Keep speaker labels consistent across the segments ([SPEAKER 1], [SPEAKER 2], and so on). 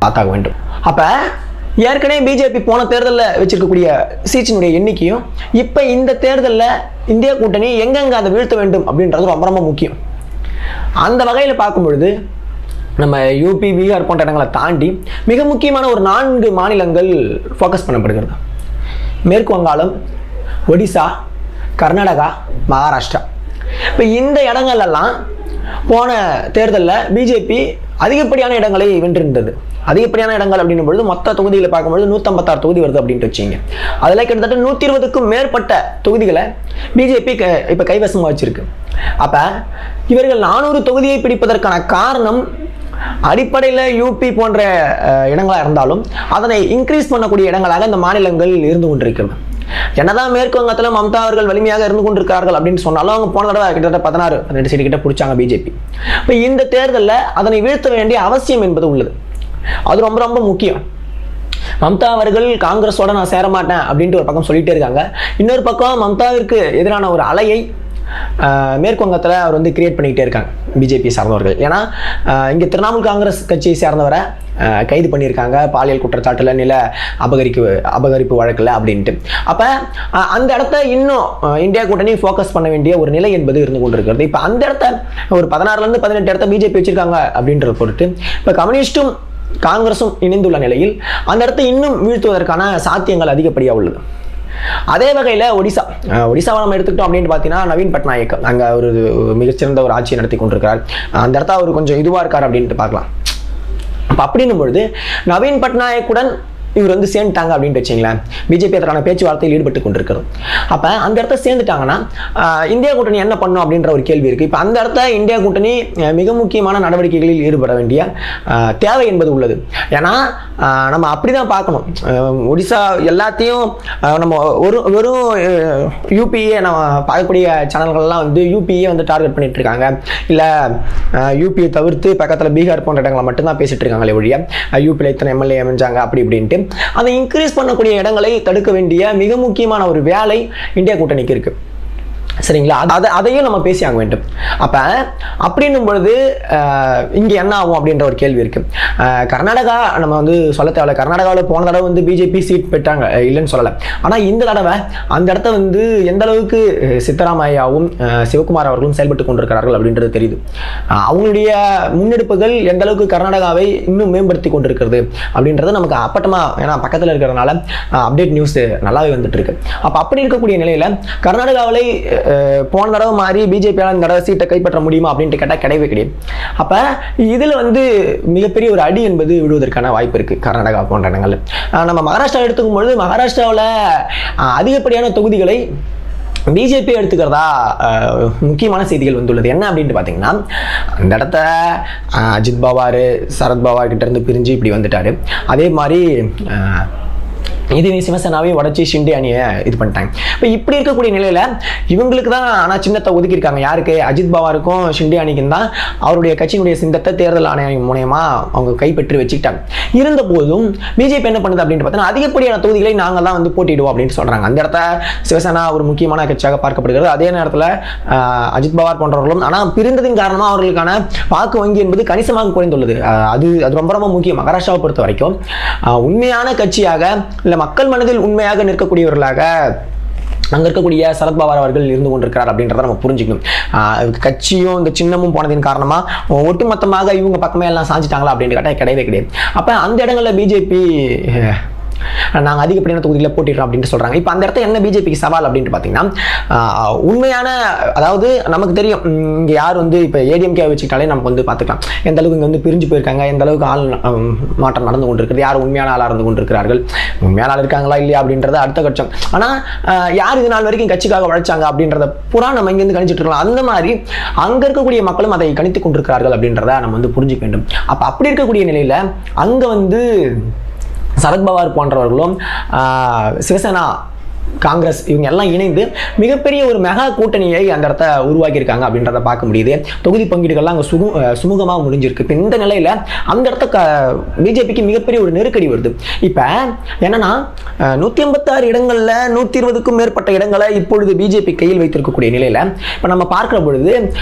[SPEAKER 1] பார்த்தாக வேண்டும். அப்போ ஏற்கனவே பிஜேபி போன தேர்தலில் வச்சிருக்கக்கூடிய சீட்சினுடைய எண்ணிக்கையும் இப்போ இந்த தேர்தலில் இந்தியா கூட்டணி எங்கெங்கே அதை வீழ்த்த வேண்டும் அப்படின்றது ரொம்ப ரொம்ப முக்கியம். அந்த வகையில் பார்க்கும் பொழுது நம்ம யூபி, பீகார் போன்ற இடங்களை தாண்டி மிக முக்கியமான ஒரு 4 மாநிலங்கள் ஃபோக்கஸ் பண்ணப்படுகிறது. மேற்கு வங்காளம், ஒடிசா, கர்நாடகா, மகாராஷ்டிரா. இப்போ இந்த இடங்கள்லாம் போன தேர்தலில் பிஜேபி அதிகப்படியான இடங்களை வென்றிருந்தது. அதிகப்படியான இடங்கள் அப்படின்னும் பொழுது மொத்த தொகுதிகளை பார்க்கும்பொழுது 156 தொகுதி வருது அப்படின்ட்டு வச்சிங்க. அதில் கிட்டத்தட்ட 120க்கும் மேற்பட்ட தொகுதிகளை பிஜேபி இப்போ கைவசமாக வச்சிருக்கு. அப்போ இவர்கள் 400 தொகுதியை பிடிப்பதற்கான காரணம் அடிப்படையில் யூபி போன்ற இடங்களாக இருந்தாலும் அதனை இன்க்ரீஸ் பண்ணக்கூடிய இடங்களாக இந்த மாநிலங்கள் இருந்து கொண்டிருக்கிறது. என்னதான் மேற்கு வங்கத்தில் மம்தா அவர்கள் வலிமையாக இருந்து கொண்டிருக்கிறார்கள் அப்படின்னு சொன்னாலும் அவங்க போன தடவை கிட்டத்தட்ட 16-18 சீட்டு கிட்ட பிடிச்சாங்க பிஜேபி. இப்போ இந்த தேர்தலில் அதனை வீழ்த்த வேண்டிய அவசியம் என்பது உள்ளது. அது ரொம்ப ரொம்ப முக்கியம். மம்தா அவர்கள் காங்கிரஸோட நான் சேர மாட்டேன் அப்படின்ட்டு ஒரு பக்கம் சொல்லிட்டே இருக்காங்க. இன்னொரு பக்கம் மம்தாவிற்கு எதிரான ஒரு அலையை மேற்கு வங்கத்தில் அவர் வந்து கிரியேட் பண்ணிக்கிட்டே இருக்காங்க பிஜேபி சார்ந்தவர்கள். ஏன்னா இங்கே திரிணாமுல் காங்கிரஸ் கட்சியை சேர்ந்தவரை கைது பண்ணியிருக்காங்க பாலியல் குற்றச்சாட்டில், நில அபகரிப்பு வழக்கில் அப்படின்ட்டு. அப்போ அந்த இடத்த இன்னும் இந்தியா கூட்டணி ஃபோக்கஸ் பண்ண வேண்டிய ஒரு நிலை என்பது இருந்து கொண்டிருக்கிறது. இப்போ அந்த இடத்த ஒரு 16லேருந்து 18 இடத்த பிஜேபி வச்சிருக்காங்க அப்படின்றத பொறுத்து இப்போ கம்யூனிஸ்டும் காங்கிரஸும் இணைந்துள்ள நிலையில் அந்த இடத்தை இன்னும் வீழ்த்துவதற்கான சாத்தியங்கள் அதிகப்படியாக உள்ளது. அதே வகையில் ஒடிசாவை நம்ம எடுத்துக்கிட்டோம் அப்படின்னு பார்த்தீங்கன்னா நவீன் பட்நாயக் அங்கே ஒரு மிகச்சிறந்த ஒரு ஆட்சியை நடத்தி கொண்டிருக்கிறார். அந்த இடத்த அவர் கொஞ்சம் இதுவாக இருக்கார் அப்படின்ட்டு பார்க்கலாம். அப்போ அப்படின்னும் பொழுது நவீன் பட்நாயக்குடன் இவர் வந்து சேர்ந்துட்டாங்க அப்படின்ட்டு வச்சிங்களேன், பிஜேபி அதற்கான பேச்சுவார்த்தையில் ஈடுபட்டு கொண்டிருக்கிறது. அப்போ அந்த இடத்த சேர்ந்துட்டாங்கன்னா இந்தியா கூட்டணி என்ன பண்ணும் அப்படின்ற ஒரு கேள்வி இருக்குது. இப்போ அந்த இடத்த இந்தியா கூட்டணி மிக முக்கியமான நடவடிக்கைகளில் ஈடுபட வேண்டிய தேவை என்பது உள்ளது. ஏன்னா நம்ம அப்படி தான் பார்க்கணும். ஒடிசா எல்லாத்தையும் நம்ம வெறும் யூபிஏ நம்ம பார்க்கக்கூடிய சேனல்கள்லாம் வந்து யூபிஏ வந்து டார்கெட் பண்ணிட்டு இருக்காங்க. இல்லை யூபியை தவிர்த்து பக்கத்தில் பீகார் போன்ற இடங்களை மட்டும்தான் பேசிட்டு இருக்காங்களே ஒழிய யூபியில் இத்தனை எம்எல்ஏ அமைஞ்சாங்க அப்படி இப்படின்ட்டு அதை இன்க்ரீஸ் பண்ணக்கூடிய இடங்களை தடுக்க வேண்டிய மிக முக்கியமான ஒரு வேலை இந்தியா கூட்டணிக்கு இருக்கு. சரிங்களா? அதையும் நம்ம பேசி ஆக வேண்டும். அப்போ அப்படின்னும் பொழுது இங்கே என்ன ஆகும் அப்படின்ற ஒரு கேள்வி இருக்கு. கர்நாடகா நம்ம வந்து சொல்ல தேவையில்ல. கர்நாடகாவில் போன தடவை வந்து பிஜேபி சீட் பெற்றாங்க, இல்லைன்னு சொல்லலை. ஆனால் இந்த தடவை அந்த இடத்த வந்து எந்த அளவுக்கு சித்தராமையாவும் சிவகுமார் அவர்களும் செயல்பட்டு கொண்டிருக்கிறார்கள் அப்படின்றது தெரியுது. அவங்களுடைய முன்னெடுப்புகள் எந்த அளவுக்கு கர்நாடகாவை இன்னும் மேம்படுத்தி கொண்டிருக்கிறது அப்படின்றது நமக்கு அப்பட்டமாக, ஏன்னா பக்கத்தில் இருக்கிறதுனால அப்டேட் நியூஸ் நல்லாவே வந்துட்டு இருக்கு. அப்போ அப்படி இருக்கக்கூடிய நிலையில் கர்நாடகாவில் போன தடவை மாதிரி பிஜேபியால் இந்த தடவை சீட்டை கைப்பற்ற முடியுமா அப்படின்ட்டு கேட்டால் கிடையவே கிடையாது. அப்போ இதில் வந்து மிகப்பெரிய ஒரு அடி என்பது விடுவதற்கான வாய்ப்பு இருக்குது கர்நாடகா போன்ற இடங்கள். நம்ம மகாராஷ்டிரா எடுத்துக்கும் பொழுது மகாராஷ்டிராவில் அதிகப்படியான தொகுதிகளை பிஜேபி எடுத்துக்கிறதா முக்கியமான செய்திகள் வந்துள்ளது. என்ன அப்படின்ட்டு பார்த்தீங்கன்னா அந்த இடத்த அஜித் பவார் சரத்பவார் கிட்ட இருந்து பிரிஞ்சு இப்படி வந்துட்டாரு. அதே மாதிரி இது சிவசேனாவையும் உடச்சி ஷிண்டே அணியை இது பண்ணிட்டாங்க. இப்போ இப்படி இருக்கக்கூடிய நிலையில் இவங்களுக்கு தான் ஆனால் சின்னத்தை ஒதுக்கியிருக்காங்க. யாருக்கு? அஜித் பவாருக்கும் ஷிண்டே அணிக்கும் தான் அவருடைய கட்சியினுடைய சின்னத்தை தேர்தல் ஆணையம் மூலயமா அவங்க கைப்பற்றி வச்சுக்கிட்டாங்க. இருந்த போதும் பிஜேபி என்ன பண்ணுது அப்படின்ட்டு பார்த்தீங்கன்னா அதிகப்படியான தொகுதிகளை நாங்கள் தான் வந்து போட்டிடுவோம் அப்படின்னு சொல்கிறாங்க. அந்த இடத்த சிவசேனா ஒரு முக்கியமான கட்சியாக பார்க்கப்படுகிறது. அதே நேரத்தில் அஜித் பவார் போன்றவர்களும் ஆனால் பிரிந்ததின் காரணமாக அவர்களுக்கான வாக்கு வங்கி என்பது கணிசமாக குறைந்துள்ளது. அது ரொம்ப ரொம்ப முக்கியம். மகாராஷ்டிராவை பொறுத்த வரைக்கும் உண்மையான கட்சியாக இல்லை மக்கள் மனதில் உண்மையாக நிற்கக்கூடியவர்களாக அங்கே இருக்கக்கூடிய சரத்பவார் அவர்கள் இருந்து கொண்டிருக்கிறார் அப்படின்றத நம்ம புரிஞ்சுக்கணும். கட்சியும் இந்த சின்னமும் போனதின் காரணமாக ஒட்டுமொத்தமாக இவங்க பக்கமே எல்லாம் சாஞ்சிட்டாங்களா அப்படின்னு கேட்டால் கிடையவே கிடையாது. அப்போ அந்த இடங்களில் பிஜேபி நாங்கள் அதிகப்படியான தொகுதியில் போட்டிடுறோம் அப்படின்ட்டு சொல்கிறாங்க. இப்போ அந்த இடத்த என்ன பிஜேபிக்கு சவால் அப்படின்ட்டு பார்த்தீங்கன்னா உண்மையான, அதாவது நமக்கு தெரியும் இங்கே யார் வந்து இப்போ ஏடிஎம்கே வச்சுக்கிட்டாலே நமக்கு வந்து பார்த்துக்கலாம் எந்த அளவுக்கு இங்கே வந்து பிரிஞ்சு போயிருக்காங்க, எந்த அளவுக்கு ஆள் மாற்றம் நடந்து கொண்டிருக்கிறது, யார் உண்மையான ஆளாக இருந்து கொண்டிருக்கிறார்கள், உண்மையான ஆள் இருக்காங்களா இல்லையா அப்படின்றத அடுத்த கட்சம். ஆனால் யார் இது நாள் வரைக்கும் கட்சிக்காக உழைச்சாங்க அப்படின்றத பூரா நம்ம இங்கேருந்து கணிச்சிட்டு இருக்கலாம். அந்த மாதிரி அங்கே இருக்கக்கூடிய மக்களும் அதை கணித்து கொண்டிருக்கிறார்கள் அப்படின்றத நம்ம வந்து புரிஞ்சுக்க வேண்டும். அப்போ அப்படி இருக்கக்கூடிய நிலையில் அங்கே வந்து சரத்பவார் போன்றவர்களும் சிவசேனா காங்கிரஸ் இவங்க எல்லாம் இணைந்து மிகப்பெரிய ஒரு மெகா கூட்டணியை அந்த இடத்த உருவாக்கியிருக்காங்க அப்படின்றத பார்க்க முடியுது. தொகுதி பங்கீடுகள்லாம் அங்கே சுமூகமாக முடிஞ்சிருக்கு. இப்போ இந்த நிலையில் அந்த இடத்த பிஜேபிக்கு மிகப்பெரிய ஒரு நெருக்கடி வருது. இப்போ என்னன்னா 156 இடங்களில் 120க்கும் மேற்பட்ட இடங்களை இப்பொழுது பிஜேபி கையில் வைத்திருக்கக்கூடிய நிலையில் இப்போ நம்ம பார்க்கிற பொழுது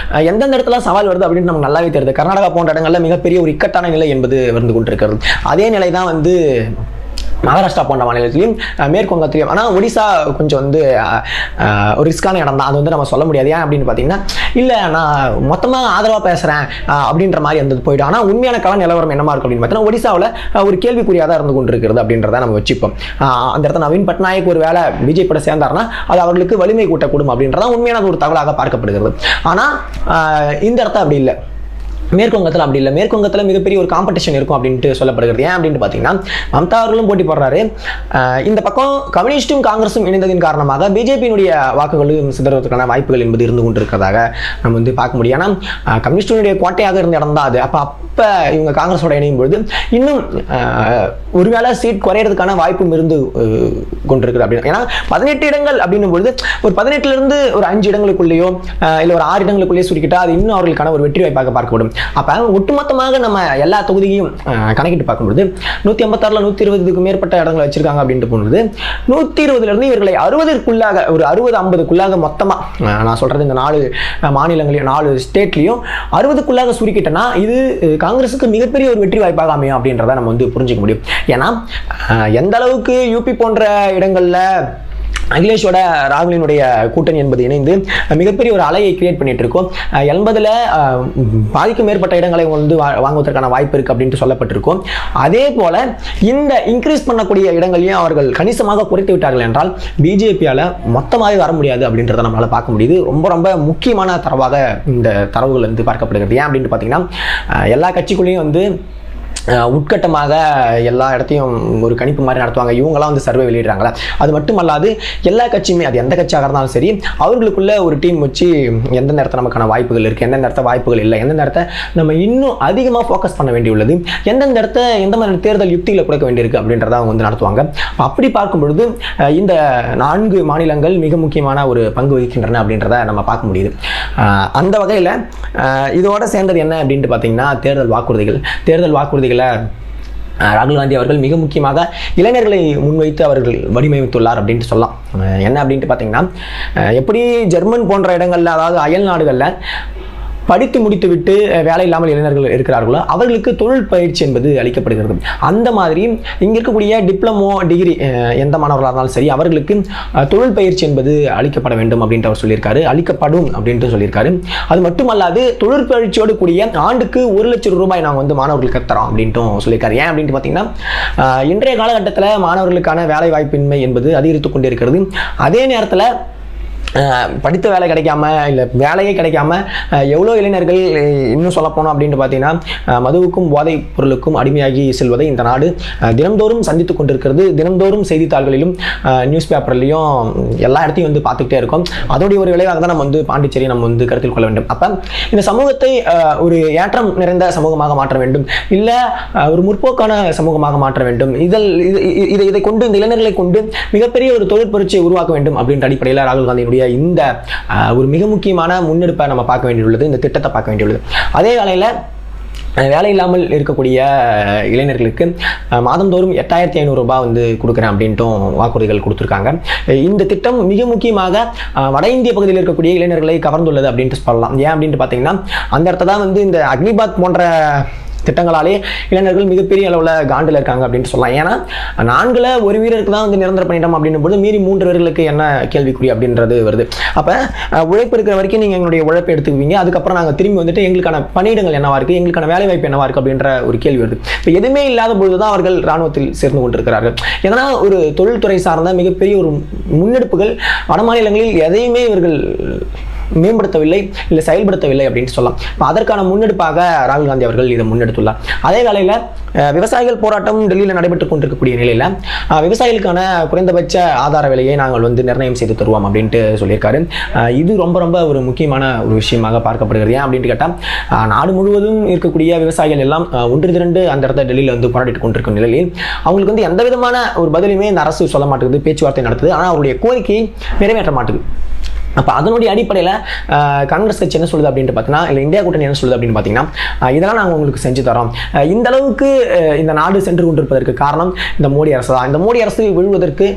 [SPEAKER 1] எந்தெந்த இடத்துல சவால் வருது அப்படின்னு நமக்கு நல்லாவே தெரியுது. கர்நாடகா போன்ற இடங்களில் மிகப்பெரிய ஒரு இக்கட்டான நிலை என்பது வந்து கொண்டிருக்கிறது. அதே நிலை தான் வந்து மகாராஷ்டிரா போன்ற மாநிலத்திலையும் மேற்கு வங்கத்திலையும். ஆனால் ஒடிசா கொஞ்சம் வந்து ஒரு ரிஸ்கான இடம் தான், அது வந்து நம்ம சொல்ல முடியாது. ஏன் அப்படின்னு பார்த்தீங்கன்னா, இல்லை நான் மொத்தமாக ஆதரவாக பேசுகிறேன் அப்படின்ற மாதிரி வந்து போயிடும். ஆனால் உண்மையான கள நிலவரம் என்னமா இருக்கும் அப்படின்னு பார்த்தீங்கன்னா, ஒடிசாவில் ஒரு கேள்விக்குறியாக தான் இருந்து கொண்டிருக்கிறது அப்படின்றத நம்ம வச்சுப்போம். அந்த இடத்துல நவீன் பட்நாயக் ஒரு வேலை பிஜேபியோட சேர்ந்தாருன்னா அது அவர்களுக்கு வலிமை கூட்டக்கூடும் அப்படின்றதான் உண்மையான ஒரு தகவலாக பார்க்கப்படுகிறது. ஆனால் இந்த இடத்த அப்படி இல்லை. மேற்கு வங்கத்தில் அப்படி இல்லை. மேற்கு வங்கத்தில் மிகப்பெரிய ஒரு காம்படிஷன் இருக்கும் அப்படின்ட்டு சொல்லப்படுகிறது. ஏன் அப்படின்னு பார்த்தீங்கன்னா, மம்தா அவர்களும் போட்டி போடுறாரு. இந்த பக்கம் கம்யூனிஸ்டும் காங்கிரஸும் இணைந்ததின் காரணமாக பிஜேபியினுடைய வாக்குகளும் சிதறுவதற்கான வாய்ப்புகள் என்பது இருந்து கொண்டிருக்கிறதாக நம்ம வந்து பார்க்க முடியும். ஏன்னா கம்யூனிஸ்டினுடைய கோட்டையாக இருந்த இடம் தான் அது. அப்போ இவங்க காங்கிரஸோட இணையும் பொழுது இன்னும் ஒருவேளை சீட் குறையிறதுக்கான வாய்ப்பும் இருந்து கொண்டிருக்குது அப்படின்னு. ஏன்னா 18 இடங்கள் அப்படின்னும் பொழுது ஒரு 18லிருந்து ஒரு 5 இடங்களுக்குள்ளேயோ இல்லை ஒரு 6 இடங்களுக்குள்ளேயே சுருக்கிட்டா அது இன்னும் அவர்களுக்கான ஒரு வெற்றி வாய்ப்பாக பார்க்கப்படும். அப்போ ஒட்டுமொத்தமாக நம்ம எல்லா தொகுதியையும் கணக்கிட்டு பார்க்கும்பொழுது 156ல் 120க்கு மேற்பட்ட இடங்களை வச்சிருக்காங்க அப்படின்ட்டு போகும்போது 120லிருந்து இவர்களை 60க்குள்ளாக ஒரு 60-50க்குள்ளாக மொத்தமாக நான் சொல்றது இந்த 4 மாநிலங்களையும் 4 ஸ்டேட்லையும் 60க்குள்ளாக சுருக்கிட்டேன்னா இது காங்கிரஸுக்கு மிகப்பெரிய ஒரு வெற்றி வாய்ப்பாக அமையும் அப்படின்றத நம்ம வந்து புரிஞ்சுக்க முடியும். ஏன்னா எந்த அளவுக்கு யூபி போன்ற இடங்கள்ல அகிலேஷோட ராகுலினுடைய கூட்டணி என்பது இணைந்து மிகப்பெரிய ஒரு அலையை கிரியேட் பண்ணிட்டு இருக்கோம். 80ல் பாதிக்கும் மேற்பட்ட இடங்களை வந்து வாங்குவதற்கான வாய்ப்பு இருக்கு அப்படின்ட்டு சொல்லப்பட்டிருக்கும். அதே போல இந்த இன்க்ரீஸ் பண்ணக்கூடிய இடங்களையும் அவர்கள் கணிசமாக குறைத்து விட்டார்கள் என்றால் பிஜேபியால மொத்தமாகவே வர முடியாது அப்படின்றத நம்மளால பார்க்க முடியுது. ரொம்ப ரொம்ப முக்கியமான தரவாக இந்த தரவுகள் வந்து பார்க்கப்படுகிறது. ஏன் அப்படின்னு பார்த்தீங்கன்னா, எல்லா கட்சிக்குள்ளேயும் வந்து உட்கட்டமாக எல்லா இடத்தையும் ஒரு கணிப்பு மாதிரி நடத்துவாங்க. இவங்களாம் வந்து சர்வே வெளியிடுறாங்களா, அது மட்டுமல்லாது எல்லா கட்சியுமே அது எந்த கட்சியாக இருந்தாலும் சரி அவர்களுக்குள்ள ஒரு டீம் வச்சு எந்த நேரத்தில் நமக்கான வாய்ப்புகள் இருக்குது, எந்த நேரத்தில் வாய்ப்புகள் இல்லை, எந்த நேரத்தை நம்ம இன்னும் அதிகமாக ஃபோக்கஸ் பண்ண வேண்டியுள்ளது, எந்தெந்த இடத்த எந்த மாதிரி தேர்தல் யுக்திகளை கொடுக்க வேண்டியிருக்கு அப்படின்றத அவங்க வந்து நடத்துவாங்க. அப்படி பார்க்கும் பொழுது இந்த 4 மாநிலங்கள் மிக முக்கியமான ஒரு பங்கு வகிக்கின்றன அப்படின்றத நம்ம பார்க்க முடியுது. அந்த வகையில் இதோட சேர்ந்தது என்ன அப்படின்ட்டு பார்த்தீங்கன்னா, தேர்தல் வாக்குறுதிகள் ராகுல் காந்தி அவர்கள் மிக முக்கியமாக இளைஞர்களை முன்வைத்து அவர்கள் வடிவமைத்துள்ளார் அப்படின்ட்டு சொல்லலாம். என்ன அப்படின்ட்டு பார்த்தீங்கன்னா, எப்படி ஜெர்மன் போன்ற இடங்கள்ல அதாவது அயல் நாடுகளில் படித்து முடித்துவிட்டு வேலை இல்லாமல் இளைஞர்கள் இருக்கிறார்களோ அவர்களுக்கு தொழில் பயிற்சி என்பது அளிக்கப்படுகிறது. அந்த மாதிரி இங்கே இருக்கக்கூடிய டிப்ளமோ டிகிரி எந்த மாணவர்களாக இருந்தாலும் சரி அவர்களுக்கு தொழில் பயிற்சி என்பது அளிக்கப்பட வேண்டும் அப்படின்ட்டு அவர் சொல்லியிருக்காரு, அளிக்கப்படும் அப்படின்ட்டு சொல்லியிருக்காரு. அது மட்டுமல்லாது தொழிற்பயிற்சியோடு கூடிய ஆண்டுக்கு 1 லட்சம் ரூபாய் நாங்கள் வந்து மாணவர்களுக்கு தரோம் அப்படின்ட்டும் சொல்லியிருக்காரு. ஏன் அப்படின்ட்டு பார்த்தீங்கன்னா, இன்றைய காலகட்டத்தில் மாணவர்களுக்கான வேலை வாய்ப்பின்மை என்பது அதிகரித்து கொண்டிருக்கிறது. அதே நேரத்தில் படித்த வேலை கிடைக்காம இல்லை வேலையே கிடைக்காம எவ்வளோ இளைஞர்கள் இன்னும் சொல்ல போனோம் அப்படின்ட்டு பார்த்தீங்கன்னா மதுவுக்கும் போதைப் பொருளுக்கும் அடிமையாகி செல்வதை இந்த நாடு தினந்தோறும் சந்தித்து கொண்டிருக்கிறது. தினந்தோறும் செய்தித்தாள்களிலும் நியூஸ் பேப்பர்லையும் எல்லா இடத்தையும் வந்து பார்த்துக்கிட்டே இருக்கோம். அதோடைய ஒரு விளைவாக தான் நம்ம வந்து பாண்டிச்சேரியை நம்ம வந்து கருத்தில் கொள்ள வேண்டும். அப்போ இந்த சமூகத்தை ஒரு ஏற்றம் நிறைந்த சமூகமாக மாற்ற வேண்டும், இல்லை ஒரு முற்போக்கான சமூகமாக மாற்ற வேண்டும். இதை கொண்டு இந்த இளைஞர்களை கொண்டு மிகப்பெரிய ஒரு தொழில் புரட்சியை உருவாக்க வேண்டும் அப்படின்ற அடிப்படையில் ராகுல் காந்தியினுடைய இந்த ஒரு மிக முக்கியமான முன்னெடுப்பை நம்ம பார்க்க வேண்டியுள்ளது, இந்த திட்டத்தை பார்க்க வேண்டியுள்ளது. அதே வேளையில் வேலை இல்லாமல் இருக்கக்கூடிய இளைஞர்களுக்கு மாதந்தோறும் 8500 ரூபாய் வந்து கொடுக்குறேன் அப்படின்ட்டும் வாக்குறுதிகள் கொடுத்துருக்காங்க. இந்த திட்டம் மிக முக்கியமாக வட இந்திய பகுதியில் இருக்கக்கூடிய இளைஞர்களை கவர்ந்துள்ளது அப்படின்ட்டு சொல்லலாம். ஏன் அப்படின்ட்டு பார்த்தீங்கன்னா, அந்த இடத்த தான் வந்து இந்த அக்னிபாத் போன்ற திட்டங்களாலே இளைஞர்கள் மிகப்பெரிய அளவில் காண்டில் இருக்காங்க அப்படின்ட்டு சொல்லலாம். ஏன்னா 4ல் ஒரு வீரருக்கு தான் வந்து நிரந்தர பணியிடம் அப்படின்னும் போது மீறி 3 வீரர்களுக்கு என்ன கேள்விக்குறி அப்படின்றது வருது. அப்போ உழைப்பு இருக்கிற வரைக்கும் நீங்கள் எங்களுடைய உழைப்பை எடுத்துக்குவீங்க, அதுக்கப்புறம் நாங்கள் திரும்பி வந்துட்டு எங்களுக்கான பணியிடங்கள் என்னவா இருக்குது, எங்களுக்கான வேலை வாய்ப்பு என்னவா இருக்குது அப்படின்ற ஒரு கேள்வி வருது. இப்போ எதுவுமே இல்லாத பொழுது தான் அவர்கள் இராணுவத்தில் சேர்ந்து கொண்டிருக்கிறார்கள். ஏன்னா ஒரு தொழில்துறை சார்ந்த மிகப்பெரிய ஒரு முன்னெடுப்புகள் வட மாநிலங்களில் எதையுமே இவர்கள் மேம்படுத்தவில்லை இல்லை செயல்படுத்தவில்லை அப்படின்னு சொல்லலாம். அதற்கான முன்னெடுப்பாக ராகுல் காந்தி அவர்கள் இதை முன்னெடுத்துள்ளார். அதே வேளையில் விவசாயிகள் போராட்டம் டெல்லியில் நடைபெற்றுக் கொண்டிருக்கக்கூடிய நிலையில் விவசாயிகளுக்கான குறைந்தபட்ச ஆதார விலையை நாங்கள் நிர்ணயம் செய்து தருவோம் அப்படின்ட்டு சொல்லியிருக்காரு. இது ரொம்ப ரொம்ப ஒரு முக்கியமான ஒரு விஷயமாக பார்க்கப்படுகிறது. ஏன் அப்படின்ட்டு கேட்டால் நாடு முழுவதும் இருக்கக்கூடிய விவசாயிகள் எல்லாம் ஒன்று திரண்டு அந்த இடத்துல டெல்லியில் போராடிட்டு கொண்டிருக்கும் நிலையில் அவங்களுக்கு எந்த விதமான ஒரு பதிலுமே இந்த அரசு சொல்ல மாட்டேங்குது, பேச்சுவார்த்தை நடத்துது. ஆனால் அவருடைய கோரிக்கையை நிறைவேற்ற மாட்டேங்குது. அப்போ அதனுடைய அடிப்படையில் காங்கிரஸ் கட்சி என்ன சொல்லுது அப்படின்ட்டு பார்த்தீங்கன்னா, இல்லை இந்தியா கூட்டணி என்ன சொல்லுது அப்படின்னு பார்த்தீங்கன்னா, இதெல்லாம் நாங்கள் உங்களுக்கு செஞ்சு தரோம். இந்த அளவுக்கு இந்த நாடு சென்று கொண்டிருப்பதற்கு காரணம் இந்த மோடி அரசு தான். இந்த மோடி அரசு விழுவதற்கு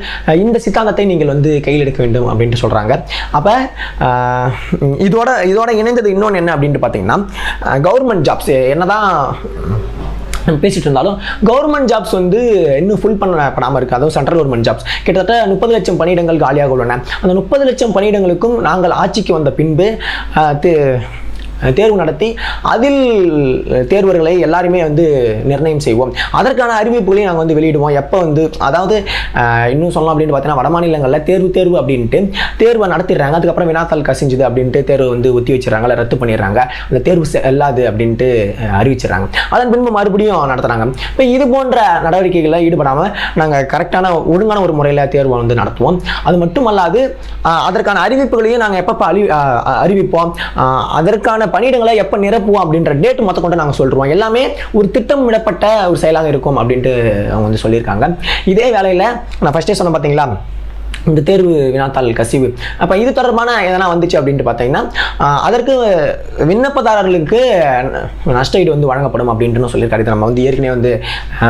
[SPEAKER 1] இந்த சித்தாந்தத்தை நீங்கள் கையில் எடுக்க வேண்டும் அப்படின்ட்டு சொல்கிறாங்க. அப்போ இதோட இணைந்தது இன்னொன்று என்ன அப்படின்ட்டு பார்த்தீங்கன்னா, கவர்மெண்ட் ஜாப்ஸ் என்னதான் பேசிட்டு இருந்தாலும் கவர்மெண்ட் ஜாப்ஸ் இன்னும் ஃபுல் பண்ணப்படாமல் இருக்குது. அதுவும் சென்ட்ரல் கவர்மெண்ட் ஜாப்ஸ் கிட்டத்தட்ட 30 லட்சம் பணியிடங்கள் காலியாக உள்ளன. அந்த 30 லட்சம் பணியிடங்களுக்கும் நாங்கள் ஆட்சிக்கு வந்த பின்பு தேர்வு நடத்தி அதில் தேர்வர்களை எல்லாருமே நிர்ணயம் செய்வோம். அதற்கான அறிவிப்புகளையும் நாங்கள் வெளியிடுவோம். எப்போ அதாவது இன்னும் சொல்லலாம் அப்படின்னு பார்த்தீங்கன்னா, வட மாநிலங்களில் தேர்வு அப்படின்ட்டு தேர்வை நடத்திடுறாங்க. அதுக்கப்புறம் வினாத்தாள் கசிஞ்சுது அப்படின்ட்டு தேர்வு ஒத்தி வச்சிடறாங்க, இல்லை ரத்து பண்ணிடுறாங்க. அந்த தேர்வு செல்லாது அப்படின்ட்டு அறிவிச்சிடறாங்க. அதன் பின்பு மறுபடியும் நடத்துகிறாங்க. இப்போ இது போன்ற நடவடிக்கைகளில் ஈடுபடாமல் நாங்கள் கரெக்டான ஒழுங்கான ஒரு முறையில் தேர்வை நடத்துவோம். அது மட்டுமல்லாது அதற்கான அறிவிப்புகளையும் நாங்கள் எப்பப்போ அறிவிப்போம், அதற்கான பணியிடங்களை எப்போ நிரப்புவோம் அப்படின்ற டேட் மொத்த கொண்டு நாங்கள் சொல்லிடுவோம். எல்லாமே ஒரு திட்டமிடப்பட்ட ஒரு செயலாக இருக்கும் அப்படின்ட்டு அவங்க சொல்லியிருக்காங்க. இதே வேலையில் நான் ஃபர்ஸ்டே சொன்ன பார்த்தீங்களா, இந்த தேர்வு வினாத்தாள் கசிவு. அப்போ இது தொடர்பான எதனா வந்துச்சு அப்படின்ட்டு பார்த்தீங்கன்னா, அதற்கு விண்ணப்பதாரர்களுக்கு நஷ்ட ஈடு வழங்கப்படும் அப்படின்ட்டு சொல்லியிருக்காரு. இது நம்ம ஏற்கனவே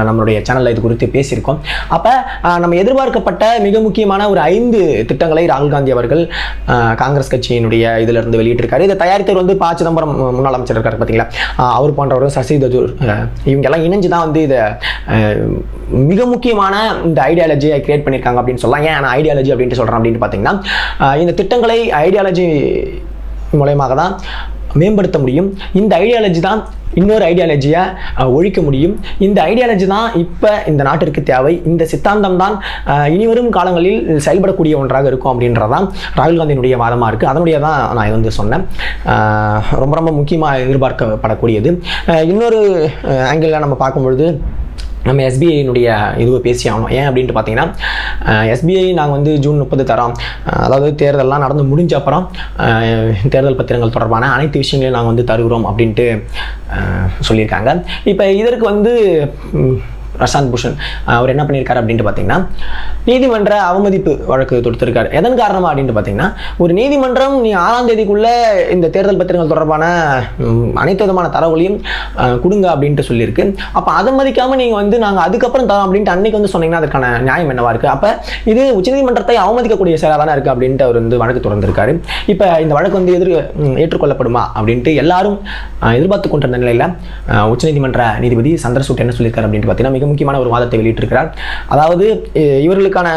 [SPEAKER 1] நம்மளுடைய சேனலில் இது குறித்து பேசியிருக்கோம். அப்போ நம்ம எதிர்பார்க்கப்பட்ட மிக முக்கியமான ஒரு 5 திட்டங்களை ராகுல் காந்தி அவர்கள் காங்கிரஸ் கட்சியினுடைய இதிலிருந்து வெளியிட்டிருக்காரு. இதை தயாரித்தவர் ப. சிதம்பரம் முன்னாள் அமைச்சர் இருக்காரு பார்த்தீங்களா, அவர் போன்றவர், சசி தரூர், இவங்க எல்லாம் இணைஞ்சு தான் இதை மிக முக்கியமான இந்த ஐடியாலஜியை கிரியேட் பண்ணியிருக்காங்க அப்படின்னு சொல்லலாம். ஏன் நான் ஐடியாலஜி அப்படின்ட்டு சொல்கிறேன் அப்படின்ட்டு பார்த்தீங்கன்னா, இந்த திட்டங்களை ஐடியாலஜி மூலமாக தான் மேம்படுத்த முடியும். இந்த ஐடியாலஜி தான் இன்னொரு ஐடியாலஜியை ஒழிக்க முடியும். இந்த ஐடியாலஜி தான் இப்போ இந்த நாட்டிற்கு தேவை. இந்த சித்தாந்தம் தான் இனிவரும் காலங்களில் செயல்படக்கூடிய ஒன்றாக இருக்கும் அப்படின்றதான் ராகுல் காந்தியினுடைய வாதமாக இருக்குது. அதனுடைய தான் நான் சொன்னேன். ரொம்ப ரொம்ப முக்கியமாக எதிர்பார்க்கப்படக்கூடியது. இன்னொரு ஆங்கிளில் நம்ம பார்க்கும்பொழுது நம்ம எஸ்பிஐனுடைய இதுவை பேசி ஆகணும். ஏன் அப்படின்ட்டு பார்த்தீங்கன்னா, எஸ்பிஐ நாங்கள் ஜூன் 30 தரோம். அதாவது தேர்தலெலாம் நடந்து முடிஞ்ச அப்புறம் தேர்தல் பத்திரங்கள் தொடர்பான அனைத்து விஷயங்களையும் நாங்கள் தருகிறோம் அப்படின்ட்டு சொல்லியிருக்காங்க. இப்போ இதற்கு பிரசாந்த் பூஷன் அவர் என்ன பண்ணியிருக்காரு அப்படின்ட்டு பார்த்தீங்கன்னா, நீதிமன்ற அவமதிப்பு வழக்கு தொடுத்திருக்காரு. எதன் காரணமாக அப்படின்ட்டு பார்த்தீங்கன்னா, ஒரு நீதிமன்றம் நீ 6ஆம் தேதிக்குள்ளே இந்த தேர்தல் பத்திரங்கள் தொடர்பான அனைத்து விதமான தரவுகளையும் கொடுங்க அப்படின்ட்டு சொல்லியிருக்கு. அப்போ அதை மதிக்காமல் நீங்கள் நாங்கள் அதுக்கப்புறம் தரோம் அப்படின்ட்டு அன்னைக்கு சொன்னீங்கன்னா அதற்கான நியாயம் என்னவா இருக்குது? அப்போ இது உச்சநீதிமன்றத்தை அவமதிக்கக்கூடிய செயலாக தானே இருக்குது அப்படின்ட்டு அவர் வழக்கு தொடர்ந்திருக்காரு. இப்போ இந்த வழக்கு ஏற்றுக்கொள்ளப்படுமா அப்படின்ட்டு எல்லாரும் எதிர்பார்த்து கொண்டிருந்த நிலையில் உச்சநீதிமன்ற நீதிபதி சந்திரசூட் என்ன சொல்லியிருக்காரு அப்படின்ட்டு பார்த்தீங்கன்னா, மிக முக்கியமான ஒரு வாதத்தை வெளியிட்டிருக்கிறார். அதாவது இவர்களுக்கான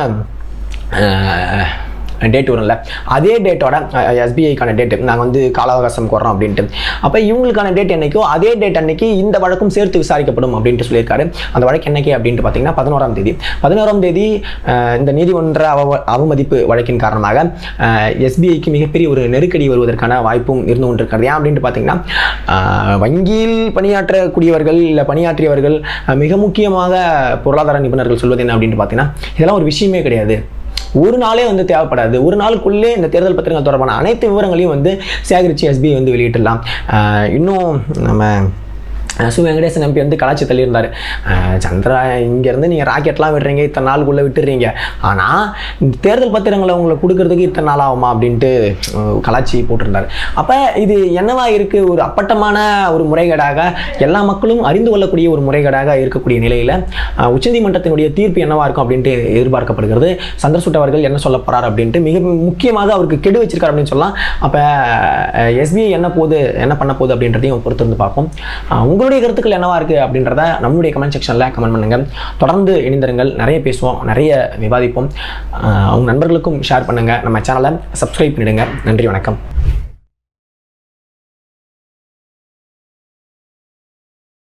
[SPEAKER 1] டேட் வரும்ல, அதே டேட்டோட எஸ்பிஐக்கான டேட்டு நாங்கள் கால அவகாசம் கோர்றோம் அப்படின்ட்டு. அப்போ இவங்களுக்கான டேட் என்னைக்கோ அதே டேட் அன்னைக்கு இந்த வழக்கும் சேர்த்து விசாரிக்கப்படும் அப்படின்ட்டு சொல்லியிருக்காரு. அந்த வழக்கு என்னைக்கு அப்படின்ட்டு பார்த்தீங்கன்னா 11ஆம் தேதி. 11ஆம் தேதி இந்த நீதிமன்ற அவமதிப்பு வழக்கின் காரணமாக எஸ்பிஐக்கு மிகப்பெரிய ஒரு நெருக்கடி வருவதற்கான வாய்ப்பும் இருந்து கொண்டிருக்கிறது. ஏன் அப்படின்ட்டு பார்த்தீங்கன்னா, வங்கியில் பணியாற்றக்கூடியவர்கள் இல்லை பணியாற்றியவர்கள் மிக முக்கியமாக பொருளாதார நிபுணர்கள் சொல்வது என்ன அப்படின்ட்டு பார்த்தீங்கன்னா, இதெல்லாம் ஒரு விஷயமே கிடையாது. ஒரு நாளே தேவைப்படாது. ஒரு நாளுக்குள்ளே இந்த தேர்தல் பத்திரங்கள் தொடர்பான அனைத்து விவரங்களையும் சேகரித்து எஸ்பிஐ வெளியிடலாம். இன்னும் நம்ம சு வெங்கடேசன் எம்பி கலாச்சி தள்ளியிருந்தார். சந்திரா இங்கேருந்து நீங்கள் ராக்கெட்லாம் விடுறீங்க, இத்தனை நாளுக்குள்ளே விட்டுறீங்க, ஆனால் இந்த தேர்தல் பத்திரங்களை உங்களுக்கு கொடுக்கறதுக்கு இத்தனை நாள் ஆகுமா அப்படின்ட்டு கலாச்சி போட்டிருந்தார். அப்போ இது என்னவா இருக்குது? ஒரு அப்பட்டமான ஒரு முறைகேடாக எல்லா மக்களும் அறிந்து கொள்ளக்கூடிய ஒரு முறைகேடாக இருக்கக்கூடிய நிலையில் உச்சநீதிமன்றத்தினுடைய தீர்ப்பு என்னவா இருக்கும் அப்படின்ட்டு எதிர்பார்க்கப்படுகிறது. சந்திரசூட் அவர்கள் என்ன சொல்ல போகிறார் அப்படின்ட்டு மிக முக்கியமாக அவருக்கு கெடு வச்சிருக்காரு அப்படின்னு சொல்லலாம். அப்போ எஸ்பிஐ என்ன பண்ண போகுது அப்படின்றதையும் பொறுத்து பார்ப்போம். உங்களுடைய கருத்துக்கள் என்னவா இருக்குது அப்படின்றத நம்மளுடைய கமெண்ட் செக்ஷனில் கமெண்ட் பண்ணுங்கள். தொடர்ந்து இணைந்திருங்கள். நிறைய பேசுவோம், நிறைய விவாதிப்போம். உங்கள் நண்பர்களுக்கும் ஷேர் பண்ணுங்கள். நம்ம சேனலை சப்ஸ்கிரைப் பண்ணிடுங்க. நன்றி, வணக்கம்.